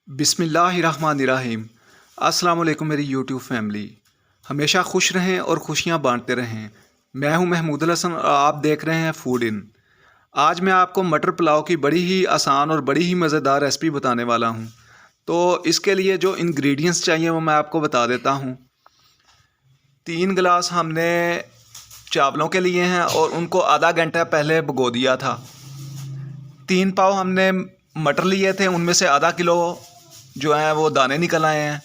बिस्मिल्लाहिर्रहमानिर्रहीम। अस्सलाम वालेकुम मेरी यूट्यूब फैमिली। हमेशा खुश रहें और खुशियां बांटते रहें। मैं हूं महमूद हसन और आप देख रहे हैं फूड इन। आज मैं आपको मटर पुलाव की बड़ी ही आसान और बड़ी ही मज़ेदार रेसिपी बताने वाला हूं। तो इसके लिए जो इंग्रेडिएंट्स चाहिए वो मैं आपको बता देता हूं। 3 गिलास हमने चावलों के लिए हैं और उनको आधा घंटा पहले भिगो दिया था। 3 पाव हमने मटर लिए थे, उनमें से आधा किलो जो है वो दाने निकल आए हैं।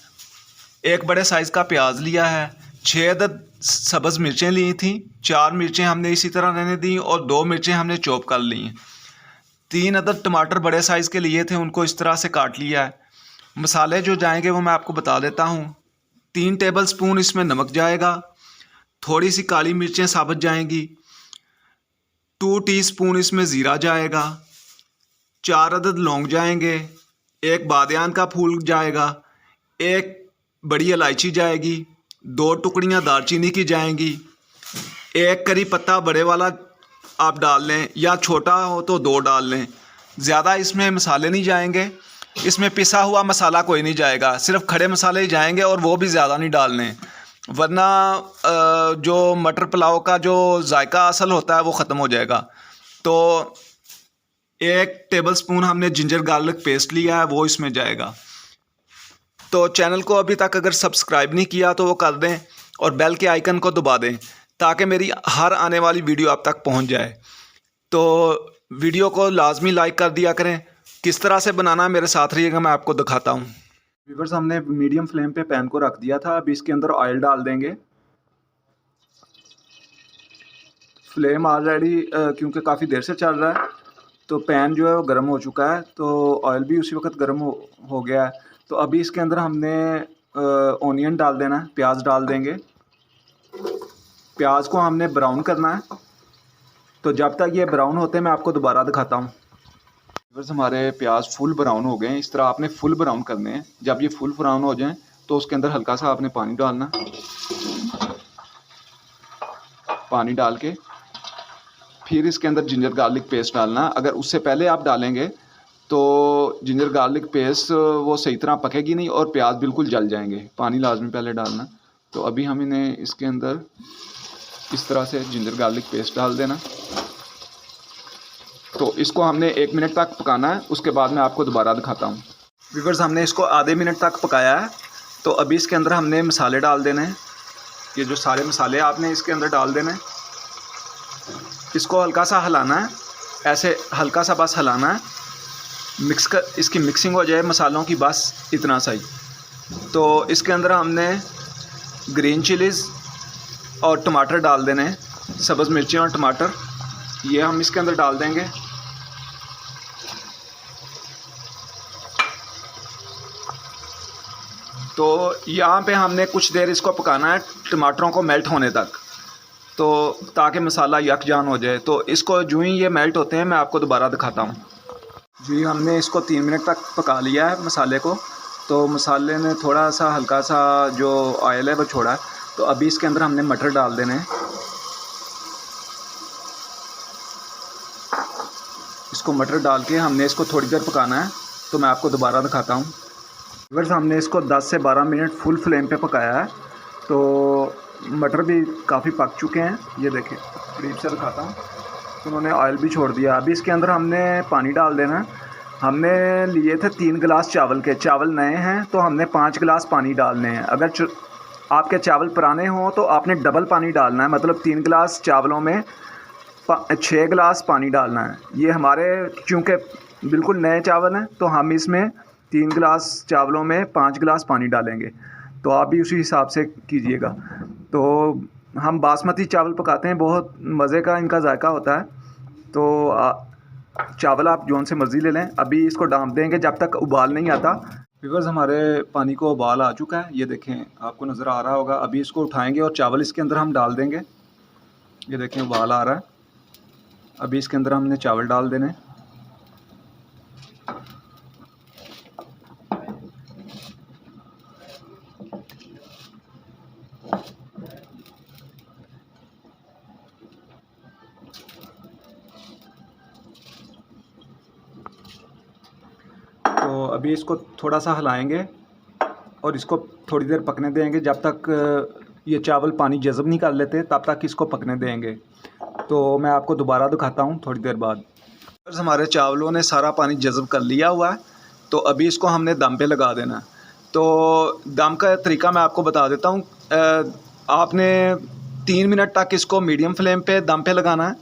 एक बड़े साइज़ का प्याज लिया है। 6 अदद सब्ज़ मिर्चें ली थी। 4 मिर्चें हमने इसी तरह रहने दी और 2 मिर्चें हमने चॉप कर ली। 3 अदद टमाटर बड़े साइज़ के लिए थे, उनको इस तरह से काट लिया है। मसाले जो जाएंगे वो मैं आपको बता देता हूँ। 3 टेबल स्पून इसमें नमक जाएगा। थोड़ी सी काली मिर्चें साबुत जाएंगी। 2 टीस्पून इसमें ज़ीरा जाएगा। 4 अदद लौंग जाएंगे। एक बादियान का फूल जाएगा। एक बड़ी इलायची जाएगी। 2 टुकड़ियाँ दालचीनी की जाएंगी। एक करी पत्ता बड़े वाला आप डाल लें या छोटा हो तो 2 डाल लें। ज़्यादा इसमें मसाले नहीं जाएंगे। इसमें पिसा हुआ मसाला कोई नहीं जाएगा, सिर्फ खड़े मसाले ही जाएंगे और वो भी ज़्यादा नहीं डालने, वरना जो मटर पुलाव का जो जायका असल होता है वो ख़त्म हो जाएगा। तो 1 टेबल स्पून हमने जिंजर गार्लिक पेस्ट लिया है, वो इसमें जाएगा। तो चैनल को अभी तक अगर सब्सक्राइब नहीं किया तो वो कर दें और बेल के आइकन को दबा दें ताकि मेरी हर आने वाली वीडियो आप तक पहुंच जाए। तो वीडियो को लाजमी लाइक कर दिया करें। किस तरह से बनाना है मेरे साथ रहिएगा, मैं आपको दिखाता हूँ। व्यूअर्स, हमने मीडियम फ्लेम पे पैन को रख दिया था। अभी इसके अंदर ऑयल डाल देंगे। फ्लेम ऑलरेडी क्योंकि काफ़ी देर से चल रहा है तो पैन जो है वो गर्म हो चुका है, तो ऑयल भी उसी वक्त गर्म हो गया है। तो अभी इसके अंदर हमने ऑनियन डाल देना है, प्याज डाल देंगे। प्याज को हमने ब्राउन करना है। तो जब तक ये ब्राउन होते हैं मैं आपको दोबारा दिखाता हूँ। बस हमारे प्याज फुल ब्राउन हो गए हैं। इस तरह आपने फुल ब्राउन करने हैं। जब ये फुल ब्राउन हो जाएं तो उसके अंदर हल्का सा आपने पानी डालना। पानी डाल के फिर इसके अंदर जिंजर गार्लिक पेस्ट डालना। अगर उससे पहले आप डालेंगे तो जिंजर गार्लिक पेस्ट वो सही तरह पकेगी नहीं और प्याज बिल्कुल जल जाएंगे। पानी लाजमी पहले डालना। तो अभी हम इन्हें इसके अंदर इस तरह से जिंजर गार्लिक पेस्ट डाल देना। तो इसको हमने 1 मिनट तक पकाना है, उसके बाद मैं आपको दोबारा दिखाता हूँ। व्यूअर्स, हमने इसको आधे मिनट तक पकाया है। तो अभी इसके अंदर हमने मसाले डाल देने हैं। ये जो सारे मसाले आपने इसके अंदर डाल देने हैं। इसको हल्का सा हिलाना है, ऐसे हल्का सा बस हिलाना है। इसकी मिक्सिंग हो जाए मसालों की, बस इतना सही। तो इसके अंदर हमने ग्रीन चिलीज़ और टमाटर डाल देने हैं। सब्ज़ मिर्चें और टमाटर ये हम इसके अंदर डाल देंगे। तो यहाँ पे हमने कुछ देर इसको पकाना है, टमाटरों को मेल्ट होने तक, तो ताकि मसाला यकजान हो जाए। तो इसको जो ही ये मेल्ट होते हैं मैं आपको दोबारा दिखाता हूँ। जी, हमने इसको 3 मिनट तक पका लिया है मसाले को। तो मसाले ने थोड़ा सा हल्का सा जो ऑयल है वो छोड़ा है। तो अभी इसके अंदर हमने मटर डाल देने हैं। इसको मटर डाल के हमने इसको थोड़ी देर पकाना है। तो मैं आपको दोबारा दिखाता हूँ। व्यूअर्स, हमने इसको 10 से 12 मिनट फुल फ्लेम पे पकाया है। तो मटर भी काफ़ी पक चुके हैं, ये देखिए करीब से दिखाता हूँ। तो उन्होंने ऑयल भी छोड़ दिया। अभी इसके अंदर हमने पानी डाल देना है। हमने लिए थे 3 गिलास चावल के। चावल नए हैं तो हमने 5 गिलास पानी डालने हैं। अगर आपके चावल पुराने हों तो आपने डबल पानी डालना है, मतलब 3 गिलास चावलों में 6 गिलास पानी डालना है। ये हमारे चूँकि बिल्कुल नए चावल हैं तो हम इसमें 3 गिलास चावलों में 5 गिलास पानी डालेंगे। तो आप भी उसी हिसाब से कीजिएगा। तो हम बासमती चावल पकाते हैं, बहुत मज़े का इनका जायका होता है। तो चावल आप जौन से मर्ज़ी ले लें। अभी इसको डांप देंगे जब तक उबाल नहीं आता। व्यूअर्स, हमारे पानी को उबाल आ चुका है, ये देखें आपको नज़र आ रहा होगा। अभी इसको उठाएंगे और चावल इसके अंदर हम डाल देंगे। ये देखें उबाल आ रहा है। अभी इसके अंदर हमने चावल डाल देने। तो अभी इसको थोड़ा सा हिलाएंगे और इसको थोड़ी देर पकने देंगे। जब तक ये चावल पानी जज़ब नहीं कर लेते तब तक इसको पकने देंगे। तो मैं आपको दोबारा दिखाता हूँ थोड़ी देर बाद। हमारे चावलों ने सारा पानी जज़ब कर लिया हुआ है, तो अभी इसको हमने दम पे लगा देना है। तो दम का तरीका मैं आपको बता देता हूँ। आपने 3 मिनट तक इसको मीडियम फ्लेम पे दम पे लगाना है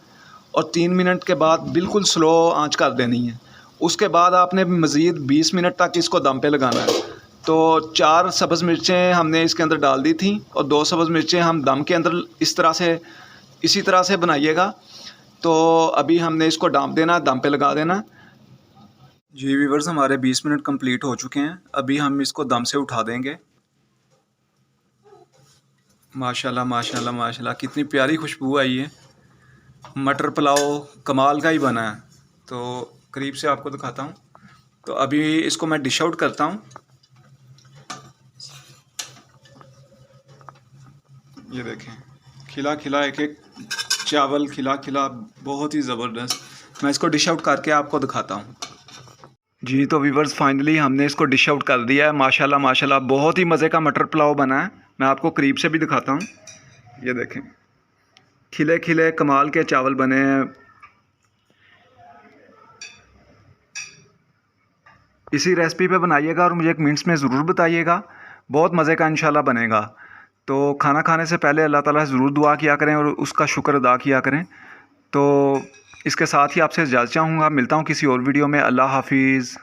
और 3 मिनट के बाद बिल्कुल स्लो आंच कर देनी है। उसके बाद आपने मज़ीद 20 मिनट तक इसको दम पे लगाना है। तो 4 सब्ज़ मिर्चें हमने इसके अंदर डाल दी थी और 2 सब्ज़ मिर्चें हम दम के अंदर इसी तरह से बनाइएगा। तो अभी हमने इसको डांप देना, दम पे लगा देना। जी व्यूअर्स, हमारे 20 मिनट कंप्लीट हो चुके हैं। अभी हम इसको दम से उठा देंगे। माशाल्लाह माशाल्लाह माशाल्लाह, कितनी प्यारी खुशबू आई है। मटर पुलाव कमाल का ही बना है। तो करीब से आपको दिखाता हूँ। तो अभी इसको मैं डिश आउट करता हूँ। ये देखें, खिला खिला एक एक चावल, खिला खिला, बहुत ही ज़बरदस्त। मैं इसको डिश आउट करके आपको दिखाता हूँ। जी तो व्यूअर्स, फाइनली हमने इसको डिश आउट कर दिया है। माशाल्लाह माशाल्लाह, बहुत ही मज़े का मटर पुलाव बना है। मैं आपको करीब से भी दिखाता हूँ। ये देखें, खिले खिले कमाल के चावल बने हैं। इसी रेसिपी पे बनाइएगा और मुझे कमेंट्स में ज़रूर बताइएगा। बहुत मज़े का इंशाल्लाह बनेगा। तो खाना खाने से पहले अल्लाह ताला से ज़रूर दुआ किया करें और उसका शुक्र अदा किया करें। तो इसके साथ ही आपसे इजाज़त चाहूँगा। मिलता हूँ किसी और वीडियो में। अल्लाह हाफिज़।